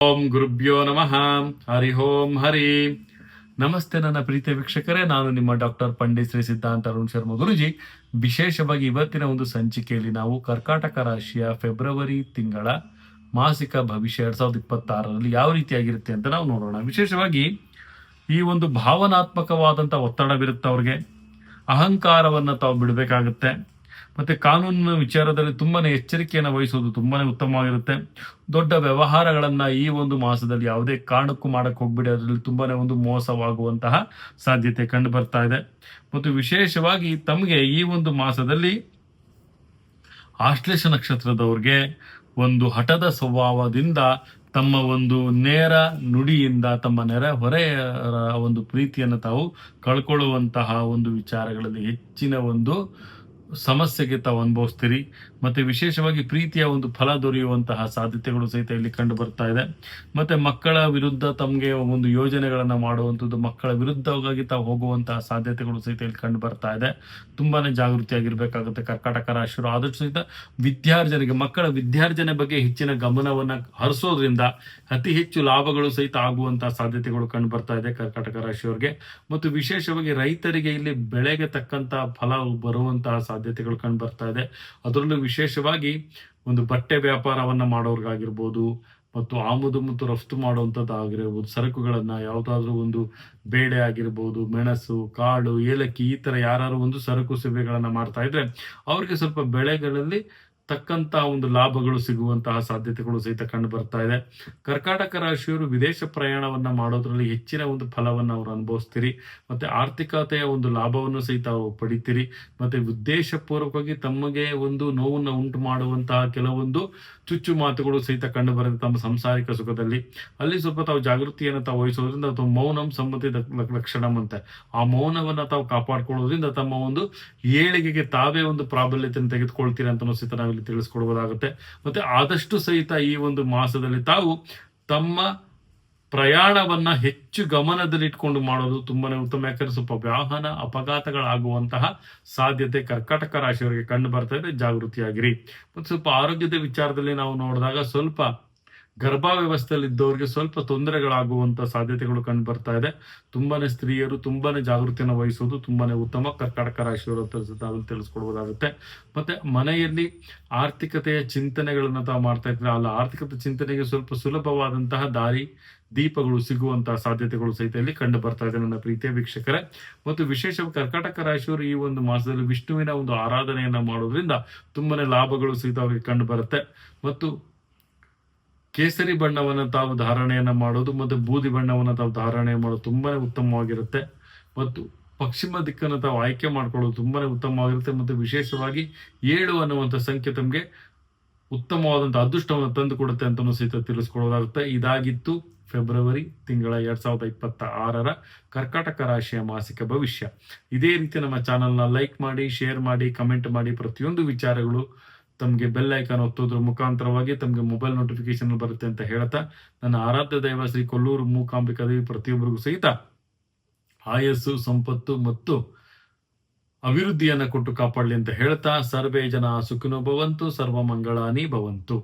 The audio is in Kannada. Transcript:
ಓಂ ಗುರುಭ್ಯೋ ನಮಃ. ಹರಿ ಓಂ ಹರಿ. ನಮಸ್ತೆ ನನ್ನ ಪ್ರೀತಿಯ ವೀಕ್ಷಕರೇ, ನಾನು ನಿಮ್ಮ ಡಾಕ್ಟರ್ ಪಂಡಿತ್ ಶ್ರೀ ಸಿದ್ಧಾಂತ ಅರುಣ್ ಶರ್ಮಾ ಗುರುಜಿ. ವಿಶೇಷವಾಗಿ ಇವತ್ತಿನ ಒಂದು ಸಂಚಿಕೆಯಲ್ಲಿ ನಾವು ಕರ್ಕಾಟಕ ರಾಶಿಯ ಫೆಬ್ರವರಿ ತಿಂಗಳ ಮಾಸಿಕ ಭವಿಷ್ಯ 2026ರಲ್ಲಿ ಯಾವ ರೀತಿಯಾಗಿರುತ್ತೆ ಅಂತ ನಾವು ನೋಡೋಣ. ವಿಶೇಷವಾಗಿ ಈ ಒಂದು ಭಾವನಾತ್ಮಕವಾದಂಥ ಒತ್ತಡವಿರುತ್ತೆ ಅವ್ರಿಗೆ, ಅಹಂಕಾರವನ್ನು ತಾವು ಬಿಡಬೇಕಾಗುತ್ತೆ. ಮತ್ತೆ ಕಾನೂನಿನ ವಿಚಾರದಲ್ಲಿ ತುಂಬಾನೇ ಎಚ್ಚರಿಕೆಯನ್ನು ವಹಿಸೋದು ತುಂಬಾನೇ ಉತ್ತಮವಾಗಿರುತ್ತೆ. ದೊಡ್ಡ ವ್ಯವಹಾರಗಳನ್ನ ಈ ಒಂದು ಮಾಸದಲ್ಲಿ ಯಾವುದೇ ಕಾರಣಕ್ಕೂ ಮಾಡಕ್ಕೆ ಹೋಗ್ಬಿಡಿ, ಅದರಲ್ಲಿ ತುಂಬಾನೇ ಒಂದು ಮೋಸವಾಗುವಂತಹ ಸಾಧ್ಯತೆ ಕಂಡು ಬರ್ತಾ ಇದೆ. ಮತ್ತು ವಿಶೇಷವಾಗಿ ತಮಗೆ ಈ ಒಂದು ಮಾಸದಲ್ಲಿ ಆಶ್ಲೇಷ ನಕ್ಷತ್ರದವ್ರಿಗೆ ಒಂದು ಹಠದ ಸ್ವಭಾವದಿಂದ ತಮ್ಮ ಒಂದು ನೇರ ನುಡಿಯಿಂದ ತಮ್ಮ ನೆರೆಹೊರೆಯ ಒಂದು ಪ್ರೀತಿಯನ್ನು ತಾವು ಕಳ್ಕೊಳ್ಳುವಂತಹ ಒಂದು ವಿಚಾರಗಳಲ್ಲಿ ಹೆಚ್ಚಿನ ಒಂದು ಸಮಸ್ಯೆಗೆ ತಾವು ಅನುಭವಿಸ್ತೀರಿ. ಮತ್ತೆ ವಿಶೇಷವಾಗಿ ಪ್ರೀತಿಯ ಒಂದು ಫಲ ದೊರೆಯುವಂತಹ ಸಾಧ್ಯತೆಗಳು ಸಹಿತ ಇಲ್ಲಿ ಕಂಡು ಬರ್ತಾ ಇದೆ. ಮತ್ತೆ ಮಕ್ಕಳ ವಿರುದ್ಧ ತಮಗೆ ಒಂದು ಯೋಜನೆಗಳನ್ನ ಮಾಡುವಂಥದ್ದು, ಮಕ್ಕಳ ವಿರುದ್ಧವಾಗಿ ತಾವು ಹೋಗುವಂತಹ ಸಾಧ್ಯತೆಗಳು ಸಹಿತ ಇಲ್ಲಿ ಕಂಡು ಬರ್ತಾ ಇದೆ. ತುಂಬಾನೇ ಜಾಗೃತಿಯಾಗಿರ್ಬೇಕಾಗುತ್ತೆ ಕರ್ಕಾಟಕ ರಾಶಿಯವರು. ಆದಷ್ಟು ಸಹಿತ ವಿದ್ಯಾರ್ಜನೆಗೆ, ಮಕ್ಕಳ ವಿದ್ಯಾರ್ಜನೆ ಬಗ್ಗೆ ಹೆಚ್ಚಿನ ಗಮನವನ್ನ ಹರಿಸೋದ್ರಿಂದ ಅತಿ ಹೆಚ್ಚು ಲಾಭಗಳು ಸಹಿತ ಆಗುವಂತಹ ಸಾಧ್ಯತೆಗಳು ಕಂಡು ಬರ್ತಾ ಇದೆ ಕರ್ಕಾಟಕ ರಾಶಿಯವರಿಗೆ. ಮತ್ತು ವಿಶೇಷವಾಗಿ ರೈತರಿಗೆ ಇಲ್ಲಿ ಬೆಳೆಗೆ ತಕ್ಕಂತಹ ಫಲ ಬರುವಂತಹ ಸಾಧ್ಯತೆಗಳು ಕಂಡು ಬರ್ತಾ ಇದೆ. ಅದರಲ್ಲೂ ವಿಶೇಷವಾಗಿ ಒಂದು ಬಟ್ಟೆ ವ್ಯಾಪಾರವನ್ನ ಮಾಡೋರ್ಗಾಗಿರ್ಬೋದು, ಮತ್ತು ಆಮದು ಮತ್ತು ರಫ್ತು ಮಾಡುವಂಥದ್ದಾಗಿರ್ಬೋದು, ಸರಕುಗಳನ್ನ ಯಾವುದಾದ್ರೂ ಒಂದು ಬೇಳೆ ಆಗಿರ್ಬೋದು, ಮೆಣಸು, ಕಾಳು, ಏಲಕ್ಕಿ, ಈ ತರ ಯಾರು ಒಂದು ಸರಕು ಸೇವೆಗಳನ್ನ ಮಾಡ್ತಾ ಇದ್ರೆ ಅವ್ರಿಗೆ ಸ್ವಲ್ಪ ಬೆಳೆಗಳಲ್ಲಿ ತಕ್ಕಂತಹ ಒಂದು ಲಾಭಗಳು ಸಿಗುವಂತಹ ಸಾಧ್ಯತೆಗಳು ಸಹಿತ ಕಂಡು ಬರ್ತಾ ಇದೆ. ಕರ್ಕಾಟಕ ರಾಶಿಯವರು ವಿದೇಶ ಪ್ರಯಾಣವನ್ನ ಮಾಡೋದ್ರಲ್ಲಿ ಹೆಚ್ಚಿನ ಒಂದು ಫಲವನ್ನು ಅವರು ಅನುಭವಿಸ್ತೀರಿ. ಮತ್ತೆ ಆರ್ಥಿಕತೆಯ ಒಂದು ಲಾಭವನ್ನು ಸಹಿತ ಅವರು ಪಡಿತೀರಿ. ಮತ್ತೆ ಉದ್ದೇಶಪೂರ್ವಕವಾಗಿ ತಮಗೆ ಒಂದು ನೋವನ್ನು ಉಂಟು ಮಾಡುವಂತಹ ಕೆಲವೊಂದು ಚುಚ್ಚು ಮಾತುಗಳು ಸಹಿತ ಕಂಡು ಬರುತ್ತೆ ತಮ್ಮ ಸಂಸಾರಿಕ ಸುಖದಲ್ಲಿ. ಅಲ್ಲಿ ಸ್ವಲ್ಪ ತಾವು ಜಾಗೃತಿಯನ್ನು ತಾವು ವಹಿಸೋದ್ರಿಂದ ಅಥವಾ ಮೌನಂ ಸಂಬಂಧಿ ಲಕ್ಷಣಂ ಅಂತ ಆ ಮೌನವನ್ನ ತಾವು ಕಾಪಾಡ್ಕೊಳ್ಳೋದ್ರಿಂದ ತಮ್ಮ ಒಂದು ಏಳಿಗೆಗೆ ತಾವೇ ಒಂದು ಪ್ರಾಬಲ್ಯತೆಯನ್ನು ತೆಗೆದುಕೊಳ್ತೀರಿ ಅಂತ ಸಹಿತ ನಾವಿಲ್ಲಿ ತಿಳಿಸ್ಕೊಡ್ಬೋದಾಗುತ್ತೆ. ಮತ್ತೆ ಆದಷ್ಟು ಸಹಿತ ಈ ಒಂದು ಮಾಸದಲ್ಲಿ ತಾವು ತಮ್ಮ ಪ್ರಯಾಣವನ್ನ ಹೆಚ್ಚು ಗಮನದಲ್ಲಿ ಇಟ್ಕೊಂಡು ಮಾಡೋದು ತುಂಬಾನೇ ಉತ್ತಮ. ಯಾಕಂದ್ರೆ ಸ್ವಲ್ಪ ವಾಹನ ಅಪಘಾತಗಳಾಗುವಂತಹ ಸಾಧ್ಯತೆ ಕರ್ಕಾಟಕ ರಾಶಿಯವರಿಗೆ ಕಂಡು ಬರ್ತಾ ಇದೆ. ಜಾಗೃತಿಯಾಗಿರಿ. ಮತ್ತು ಸ್ವಲ್ಪ ಆರೋಗ್ಯದ ವಿಚಾರದಲ್ಲಿ ನಾವು ನೋಡಿದಾಗ ಸ್ವಲ್ಪ ಗರ್ಭಾವ್ಯವಸ್ಥೆಯಲ್ಲಿ ಇದ್ದವರಿಗೆ ಸ್ವಲ್ಪ ತೊಂದರೆಗಳಾಗುವಂತ ಸಾಧ್ಯತೆಗಳು ಕಂಡು ಬರ್ತಾ ಇದೆ. ತುಂಬಾನೇ ಸ್ತ್ರೀಯರು ತುಂಬಾನೇ ಜಾಗೃತಿಯನ್ನು ವಹಿಸುವುದು ತುಂಬಾನೇ ಉತ್ತಮ ಕರ್ಕಾಟಕ ರಾಶಿಯವರು ಅಂತ ತಿಳಿಸ್ಕೊಡ್ಬೋದಾಗುತ್ತೆ. ಮತ್ತೆ ಮನೆಯಲ್ಲಿ ಆರ್ಥಿಕತೆಯ ಚಿಂತನೆಗಳನ್ನ ತಾವು ಮಾಡ್ತಾ ಇದ್ರೆ ಅಲ್ಲ ಆರ್ಥಿಕತೆ ಚಿಂತನೆಗೆ ಸ್ವಲ್ಪ ಸುಲಭವಾದಂತಹ ದಾರಿ ದೀಪಗಳು ಸಿಗುವಂತಹ ಸಾಧ್ಯತೆಗಳು ಸಹಿತ ಇಲ್ಲಿ ಕಂಡು ಬರ್ತಾ ಇದೆ ನನ್ನ ಪ್ರೀತಿಯ ವೀಕ್ಷಕರೇ. ಮತ್ತು ವಿಶೇಷವಾಗಿ ಕರ್ಕಾಟಕ ರಾಶಿಯವರು ಈ ಒಂದು ಮಾಸದಲ್ಲಿ ವಿಷ್ಣುವಿನ ಒಂದು ಆರಾಧನೆಯನ್ನ ಮಾಡೋದ್ರಿಂದ ತುಂಬಾನೇ ಲಾಭಗಳು ಸಹಿತ ಅವರಿಗೆ ಕಂಡು ಬರುತ್ತೆ. ಮತ್ತು ಕೇಸರಿ ಬಣ್ಣವನ್ನು ತಾವು ಧಾರಣೆಯನ್ನ ಮಾಡೋದು ಮತ್ತು ಬೂದಿ ಬಣ್ಣವನ್ನು ತಾವು ಧಾರಣೆ ಮಾಡೋದು ತುಂಬಾನೇ ಉತ್ತಮವಾಗಿರುತ್ತೆ. ಮತ್ತು ಪಶ್ಚಿಮ ದಿಕ್ಕನ್ನು ತಾವು ಆಯ್ಕೆ ಮಾಡ್ಕೊಳ್ಳೋದು ತುಂಬಾನೇ ಉತ್ತಮವಾಗಿರುತ್ತೆ. ಮತ್ತು ವಿಶೇಷವಾಗಿ 7 ಅನ್ನುವಂಥ ಸಂಖ್ಯೆ ತಮಗೆ ಉತ್ತಮವಾದಂಥ ಅದೃಷ್ಟವನ್ನು ತಂದು ಕೊಡುತ್ತೆ ಅಂತ ಸಹಿತ ತಿಳಿಸ್ಕೊಳ್ಳೋದಾಗುತ್ತೆ. ಇದಾಗಿತ್ತು ಫೆಬ್ರವರಿ ತಿಂಗಳ 2026ರ ಕರ್ಕಾಟಕ ರಾಶಿಯ ಮಾಸಿಕ ಭವಿಷ್ಯ. ಇದೇ ರೀತಿ ನಮ್ಮ ಚಾನಲ್ನ ಲೈಕ್ ಮಾಡಿ, ಶೇರ್ ಮಾಡಿ, ಕಮೆಂಟ್ ಮಾಡಿ. ಪ್ರತಿಯೊಂದು ವಿಚಾರಗಳು ತಮಗೆ ಬೆಲ್ ಐಕಾನ್ ಒತ್ತೋದ್ರ ಮುಖಾಂತರವಾಗಿ ತಮಗೆ ಮೊಬೈಲ್ ನೋಟಿಫಿಕೇಶನ್ ಬರುತ್ತೆ ಅಂತ ಹೇಳ್ತಾ, ನನ್ನ ಆರಾಧ್ಯ ದೈವ ಶ್ರೀ ಕೊಲ್ಲೂರು ಮೂಕಾಂಬಿಕಾ ದೇವಿ ಪ್ರತಿಯೊಬ್ಬರಿಗೂ ಸಹಿತ ಆಯಸ್ಸು, ಸಂಪತ್ತು ಮತ್ತು ಅಭಿವೃದ್ಧಿಯನ್ನ ಕೊಟ್ಟು ಕಾಪಾಡಲಿ ಅಂತ ಹೇಳ್ತಾ, ಸರ್ವೇ ಜನ ಸುಖಿನೋ ಭವಂತು, ಸರ್ವ ಮಂಗಳಾನಿ ಭವಂತು.